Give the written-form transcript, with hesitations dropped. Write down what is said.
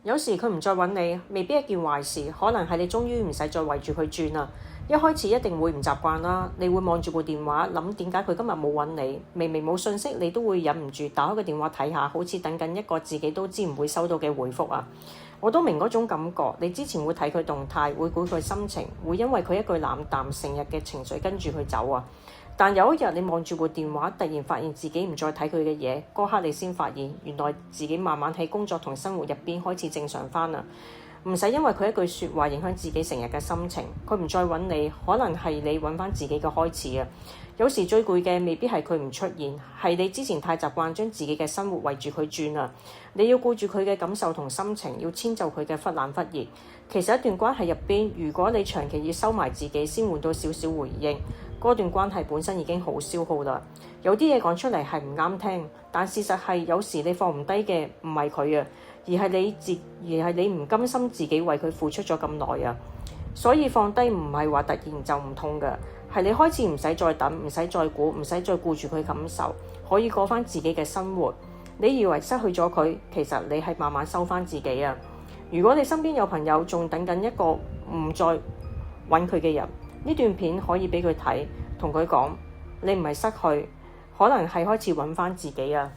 有時佢唔再揾你，未必係一件壞事，可能係你終於唔使再圍住佢轉啦。一開始一定會唔習慣啦，你會望住部電話，諗點解佢今日冇揾你？明明冇信息，你都會忍唔住打開個電話睇下，好似等緊一個自己都知唔會收到嘅回覆啊！我都明嗰種感覺，你之前會睇佢動態，會估佢心情，會因為佢一句冷淡，成日嘅情緒跟住佢走啊！但有一日你望住部電話，突然發現自己唔再睇佢嘅嘢，嗰刻你先發現，原來自己慢慢喺工作同生活入邊開始正常返啦。唔使因為佢一句説話影響自己成日嘅心情，佢唔再揾你，可能係你揾返自己嘅開始啊！有時最攰嘅未必係佢唔出現，係你之前太習慣將自己嘅生活圍住佢轉啦。你要顧住佢嘅感受同心情，要遷就佢嘅忽冷忽熱。其實一段關係入邊，如果你長期要收埋自己先換到少少回應，嗰段關係本身已經好消耗啦。有啲嘢講出嚟係唔啱聽，但事實係有時你放唔低嘅唔係佢啊，而係你唔甘心自己為佢付出咗咁耐啊。所以放低唔係話突然就唔痛㗎，係你開始唔使再等，唔使再估，唔使再顧住佢感受，可以過返自己嘅生活。你以為失去咗佢，其實你係慢慢收返自己啊。如果你身邊有朋友仲等緊一個唔再揾佢嘅人，呢段片可以俾佢睇，同佢講，你唔係失去，可能係開始揾返自己啊。